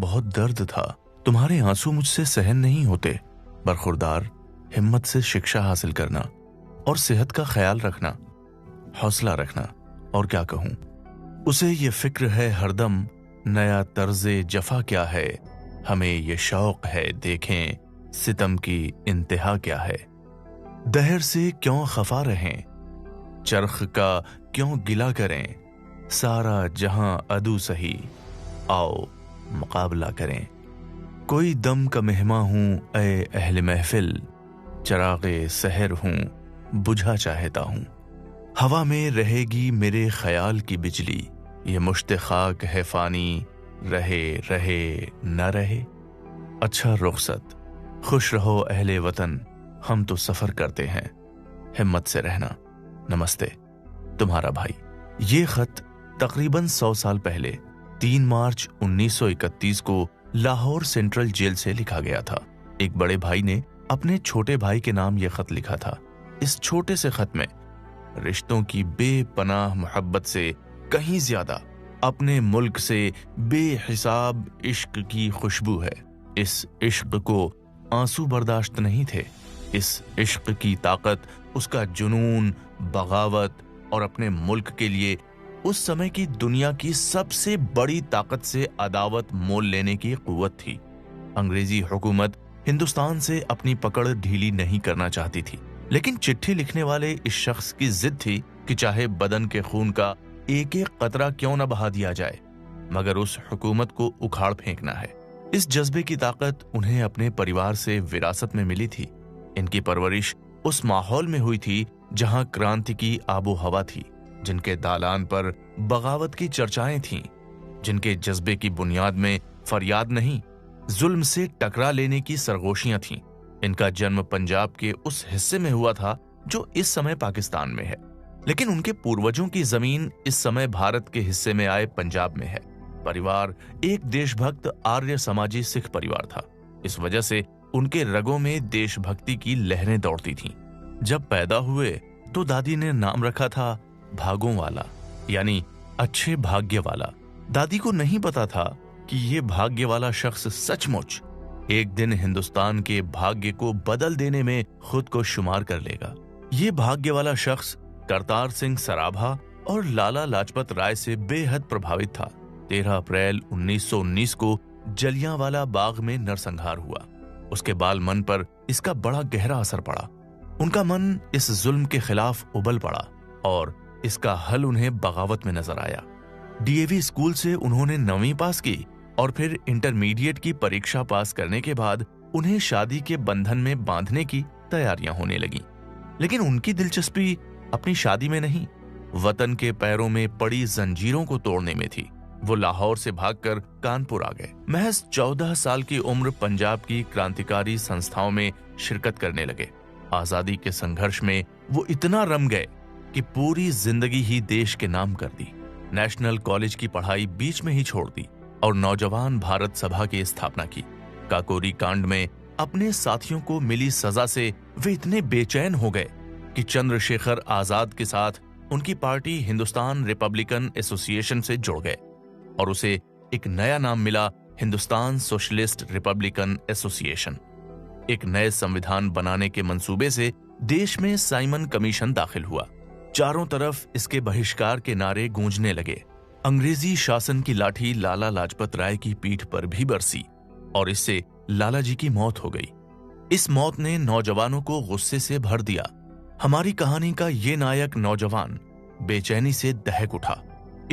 बहुत दर्द था। तुम्हारे आंसू मुझसे सहन नहीं होते। बरखुरदार हिम्मत से शिक्षा हासिल करना और सेहत का ख्याल रखना, हौसला रखना। और क्या कहूं, उसे ये फिक्र है हरदम, नया तर्ज़े जफा क्या है, हमें ये शौक है देखें सितम की इंतहा क्या है। दहर से क्यों खफा रहें, चरख का क्यों गिला करें, सारा जहां अदू सही, आओ मुकाबला करें। कोई दम का मेहमा हूं ए अहले महफिल, चरागे सहर हूं बुझा चाहता हूं। हवा में रहेगी मेरे ख्याल की बिजली, ये मुश्त खाक है फानी, रहे रहे न रहे। अच्छा रुखसत, खुश रहो अहले वतन, हम तो सफर करते हैं, हिम्मत से रहना। नमस्ते, तुम्हारा भाई। ये खत तकरीबन 100 साल पहले 3 मार्च 1931 को लाहौर सेंट्रल जेल से लिखा गया था। एक बड़े भाई ने अपने छोटे भाई के नाम यह खत लिखा था। इस छोटे से खत में रिश्तों की बेपनाह मोहब्बत से कहीं ज्यादा अपने मुल्क से बेहिसाब इश्क की खुशबू है। इस इश्क को आंसू बर्दाश्त नहीं थे। इस इश्क की ताकत उसका जुनून, बगावत और अपने मुल्क के लिए उस समय की दुनिया की सबसे बड़ी ताकत से अदावत मोल लेने की कुव्वत थी। अंग्रेजी हुकूमत हिंदुस्तान से अपनी पकड़ ढीली नहीं करना चाहती थी, लेकिन चिट्ठी लिखने वाले इस शख्स की जिद थी कि चाहे बदन के खून का एक एक कतरा क्यों न बहा दिया जाए, मगर उस हुकूमत को उखाड़ फेंकना है। इस जज्बे की ताकत उन्हें अपने परिवार से विरासत में मिली थी। इनकी परवरिश उस माहौल में हुई थी जहां क्रांति की आबो हवा थी, जिनके दालान पर बगावत की चर्चाएं थीं, जिनके जज्बे की बुनियाद में फरियाद नहीं, जुल्म से टकरा लेने की सरगोशियां थीं। इनका जन्म पंजाब के उस हिस्से में हुआ था जो इस समय पाकिस्तान में है, लेकिन उनके पूर्वजों की जमीन इस समय भारत के हिस्से में आए पंजाब में है। परिवार एक देशभक्त आर्य समाजी सिख परिवार था। इस वजह से उनके रगों में देशभक्ति की लहरें दौड़ती थीं। जब पैदा हुए तो दादी ने नाम रखा था भागों वाला, यानी अच्छे भाग्य वाला। दादी को नहीं पता था कि ये भाग्य वाला शख्स सचमुच एक दिन हिंदुस्तान के भाग्य को बदल देने में खुद को शुमार कर लेगा। ये भाग्य वाला शख्स करतार सिंह सराभा और लाला लाजपत राय से बेहद प्रभावित था। 13 अप्रैल 1919 को जलियांवाला बाग में नरसंहार हुआ। उसके बाल मन पर इसका बड़ा गहरा असर पड़ा। उनका मन इस जुल्म के खिलाफ उबल पड़ा और इसका हल उन्हें बगावत में नजर आया। डीएवी स्कूल से उन्होंने 9वीं पास की और फिर इंटरमीडिएट की परीक्षा पास करने के बाद उन्हें शादी के बंधन में बांधने की तैयारियां होने लगीं। लेकिन उनकी दिलचस्पी अपनी शादी में नहीं, वतन के पैरों में पड़ी जंजीरों को तोड़ने में थी। वो लाहौर से भागकर कानपुर आ गए। महज 14 साल की उम्र पंजाब की क्रांतिकारी संस्थाओं में शिरकत करने लगे। आजादी के संघर्ष में वो इतना रम गए कि पूरी जिंदगी ही देश के नाम कर दी। नेशनल कॉलेज की पढ़ाई बीच में ही छोड़ दी और नौजवान भारत सभा की स्थापना की। काकोरी कांड में अपने साथियों को मिली सजा से वे इतने बेचैन हो गए कि चंद्रशेखर आजाद के साथ उनकी पार्टी हिंदुस्तान रिपब्लिकन एसोसिएशन से जुड़ गए और उसे एक नया नाम मिला, हिंदुस्तान सोशलिस्ट रिपब्लिकन एसोसिएशन। एक नए संविधान बनाने के मंसूबे से देश में साइमन कमीशन दाखिल हुआ। चारों तरफ इसके बहिष्कार के नारे गूंजने लगे। अंग्रेजी शासन की लाठी लाला लाजपत राय की पीठ पर भी बरसी और इससे लाला जी की मौत हो गई। इस मौत ने नौजवानों को गुस्से से भर दिया। हमारी कहानी का ये नायक नौजवान बेचैनी से दहक उठा।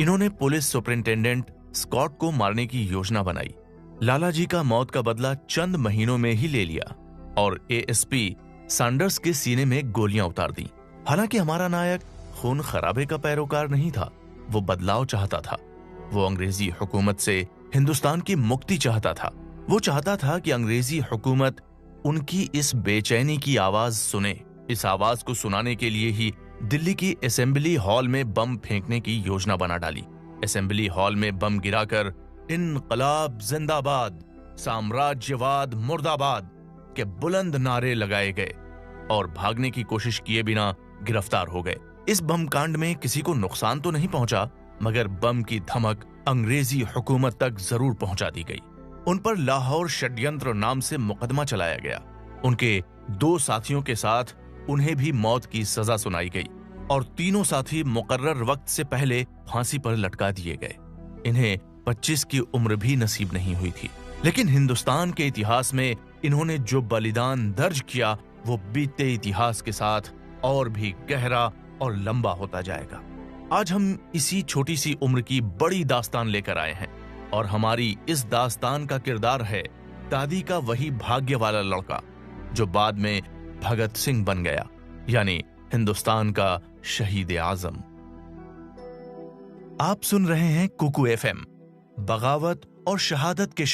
इन्होंने पुलिस सुपरिंटेंडेंट स्कॉट को मारने की योजना बनाई। लाला जी का मौत का बदला चंद महीनों में ही ले लिया और एएसपी सैंडर्स के सीने में गोलियां उतार दी। हालांकि हमारा नायक खून खराबे का पैरोकार नहीं था, वो बदलाव चाहता था। वो अंग्रेजी हुकूमत से हिंदुस्तान की मुक्ति चाहता था। वो चाहता था कि अंग्रेजी हुकूमत उनकी इस बेचैनी की आवाज सुने। इस आवाज को सुनाने के लिए ही दिल्ली की असेंबली हॉल में बम फेंकने की योजना बना डाली। असेंबली हॉल में बम गिराकर इनकलाब जिंदाबाद, साम्राज्यवाद मुर्दाबाद के बुलंद नारे लगाए गए और भागने की कोशिश किए बिना गिरफ्तार हो गए। इस बम कांड में किसी को नुकसान तो नहीं पहुंचा, मगर बम की धमक अंग्रेजी हुकूमत तक जरूर पहुंचा दी गई। उन पर लाहौर षड्यंत्र नाम से मुकदमा चलाया गया। उनके 2 साथियों के साथ उन्हें भी मौत की सजा सुनाई गई और तीनों साथी मुकर्रर वक्त से पहले फांसी पर लटका दिए गए। इन्हें 25 की उम्र भी नसीब नहीं हुई थी, लेकिन हिंदुस्तान के इतिहास में इन्होंने जो बलिदान दर्ज किया वो बीते इतिहास के साथ और भी गहरा और लंबा होता जाएगा। आज हम इसी छोटी सी उम्र की बड़ी दास्तान लेकर आए हैं और हमारी इस दास्तान का किरदार है दादी का वही भाग्य वाला लड़का जो बाद में भगत सिंह बन गया, यानी हिंदुस्तान का शहीद आजम। आप सुन रहे हैं कुकू एफएम, बगावत और शहादत के